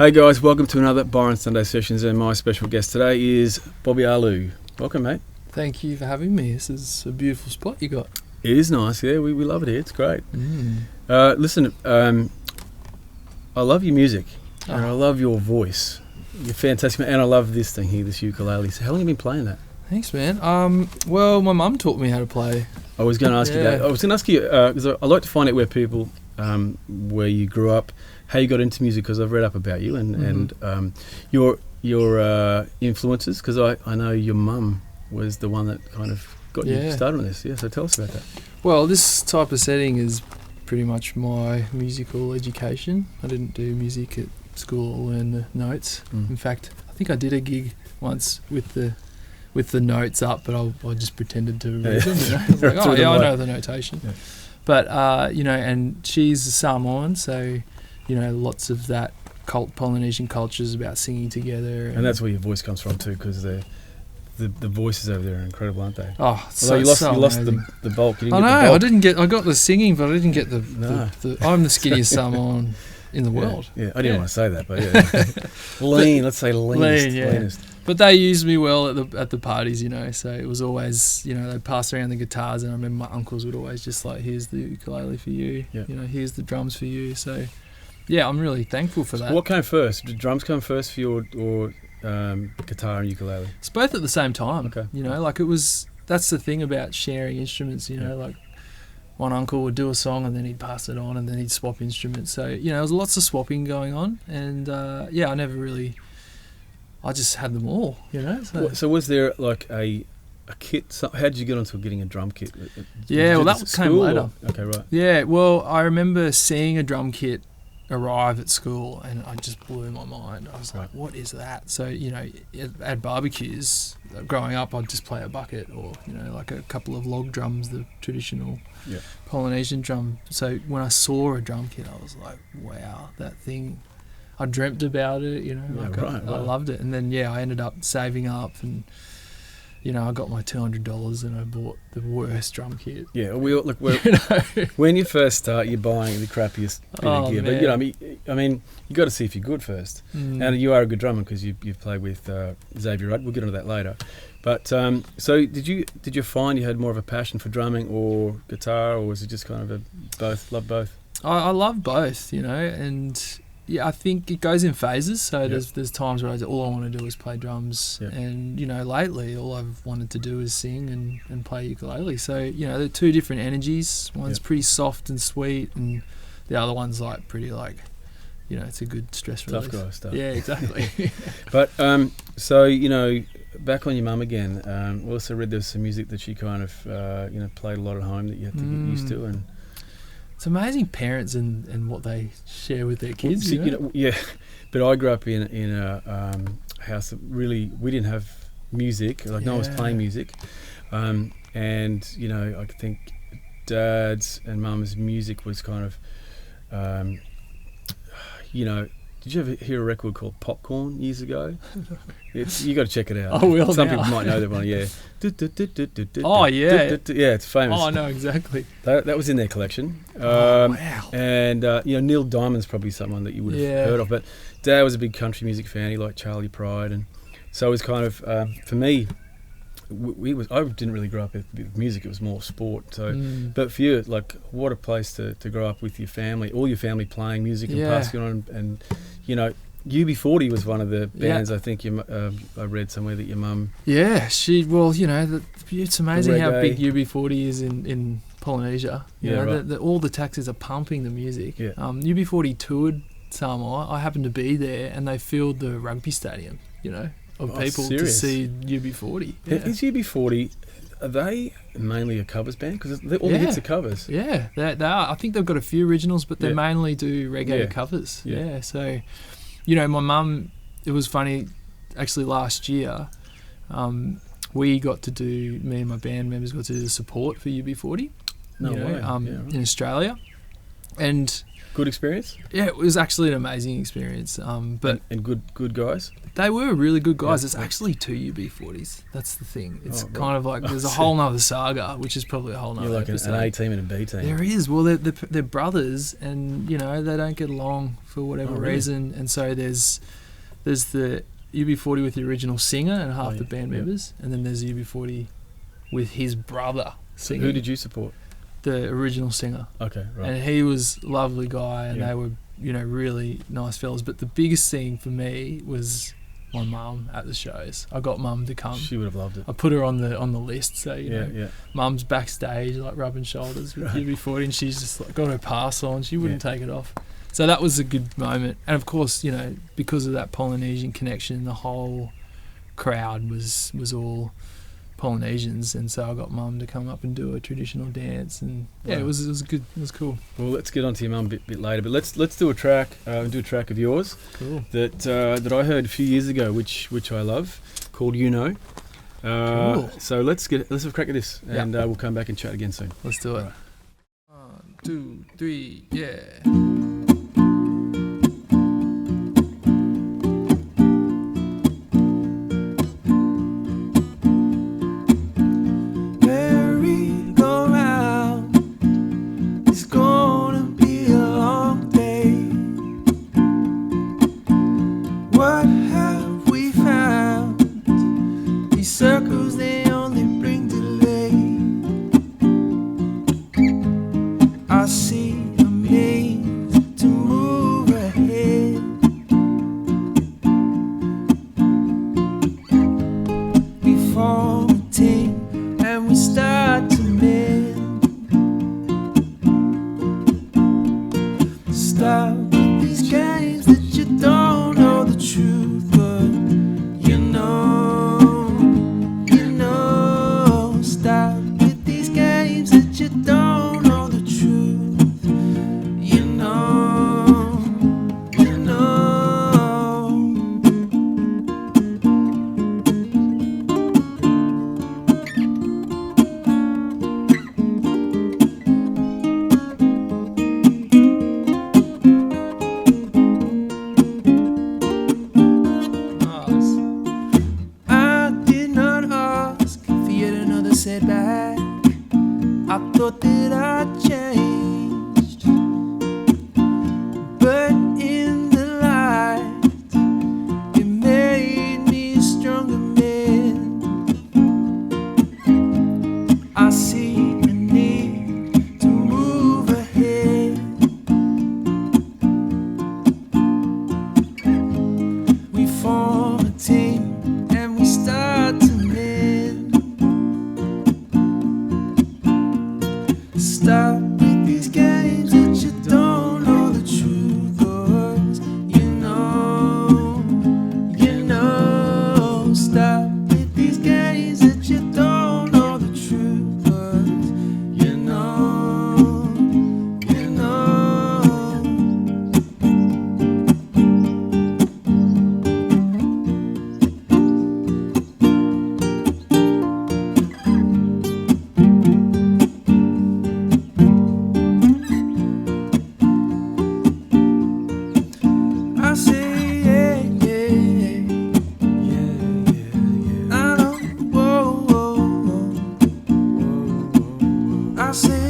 Hey guys, welcome to another Byron Sunday Sessions, and my special guest today is Bobby Alu. Welcome, mate. Thank you for having me. This is a beautiful spot you got. It is nice, yeah. We love it here. It's great. Listen, I love your music, and I love your voice. You're fantastic, and I love this thing here, this ukulele. So how long have you been playing that? Thanks, man. Well, my mum taught me how to play. I was going to ask you that. I was going to ask you, because I like to find out where people, where you grew up, how you got into music, because I've read up about you and your influences, because I know your mum was the one that kind of got you started on this. Yeah, so tell us about that. Well, this type of setting is pretty much my musical education. I didn't do music at school or learn the notes. In fact, I think I did a gig once with the notes up, but I just pretended to read them. You know? I was like, I know the notation. Yeah. But and she's a Samoan, so lots of that Polynesian culture is about singing together, and that's where your voice comes from too, because the voices over there are incredible, aren't they? Oh, you lost the bulk. You didn't get the bulk. I got the singing, but I didn't get the I'm the skinniest Samoan in the world. Yeah, I didn't want to say that, but yeah. Let's say leanest. But they used me well at the parties, so it was always, they'd pass around the guitars, and I remember my uncles would always just like, here's the ukulele for you, here's the drums for you. So, yeah, I'm really thankful for that. What came first? Did drums come first for you, or guitar and ukulele? It's both at the same time. Okay. That's the thing about sharing instruments, like one uncle would do a song and then he'd pass it on and then he'd swap instruments. So, there was lots of swapping going on, and I just had them all, So was there like a kit? How did you get onto getting a drum kit? That came later. Okay, right. Yeah, well, I remember seeing a drum kit arrive at school, and I just blew my mind. I was like, what is that? So, at barbecues, growing up, I'd just play a bucket or, like a couple of log drums, the traditional Polynesian drum. So when I saw a drum kit, I was like, wow, that thing... I dreamt about it, I loved it. And then, I ended up saving up, and, I got my $200 and I bought the worst drum kit. Yeah, when you first start, you're buying the crappiest bit of gear. Man. But, you got to see if you're good first. And you are a good drummer because you've played with Xavier Rudd. We'll get into that later. But, so did you find you had more of a passion for drumming or guitar, or was it just kind of both, love both? I love both, and... Yeah, I think it goes in phases. So there's times where all I want to do is play drums, and lately all I've wanted to do is sing and play ukulele. So they're two different energies. One's pretty soft and sweet, and the other one's like pretty it's a good stress release. Tough guy stuff. Yeah, exactly. But so back on your mum again. We also read there's some music that she kind of played a lot at home that you had to get used to, and. It's amazing, parents and what they share with their kids. But I grew up in a house that really, we didn't have music. Like no one was playing music, and I think dad's and mum's music was kind of, Did you ever hear a record called Popcorn years ago? You got to check it out. I will. Some people might know that one. Yeah. Oh yeah. Yeah, it's famous. Oh, I know exactly. That was in their collection. Wow. And Neil Diamond's probably someone that you would have heard of. But Dad was a big country music fan. He liked Charlie Pride, and so it was kind of for me. I didn't really grow up with music. It was more sport. So, but for you, like, what a place to grow up with your family, all your family playing music and passing it on. And UB40 was one of the bands. I think I read somewhere that your mum. Yeah, it's amazing how big UB40 is in Polynesia. All the taxis are pumping the music. Yeah. UB40 toured Samoa. I happened to be there, and they filled the rugby stadium. Of people to see UB40. Yeah. Is UB40, are they mainly a covers band? Because all the hits are covers. Yeah, they are. I think they've got a few originals, but they mainly do reggae covers. Yeah. So, my mum, it was funny, actually last year, me and my band members got to do the support for UB40 in Australia. And Good experience? yeah, it was actually an amazing experience. But and good guys? they were really good guys. Yeah. It's actually 2 UB40s. That's the thing. It's right. kind of like there's a whole nother saga, which is probably a whole nother You're like an episode. A team and a B team. There is. Well, they're brothers, and you know they don't get along for whatever really? reason, and so there's the UB40 with the original singer and half the band members, and then there's UB40 with his brother singing. Who did you support? The original singer. Okay, right. And he was a lovely guy, and Yeah. they were, you know, really nice fellas. But the biggest thing for me was my mum at the shows. I got mum to come. She would have loved it. I put her on the list, so you know, Yeah. mum's backstage like rubbing shoulders with UB40, and she's just like got her pass on. She wouldn't take it off. So that was a good moment. And of course, you know, because of that Polynesian connection, the whole crowd was all Polynesians, and so I got mum to come up and do a traditional dance, and yeah, it was good. It was cool. Well, let's get on to your mum a bit later, but let's do a track. Do a track of yours. Cool. That I heard a few years ago, which I love, called You Know. Cool. So let's have a crack at this, and we'll come back and chat again soon. Let's do it. Right. 1, 2, 3, yeah. I say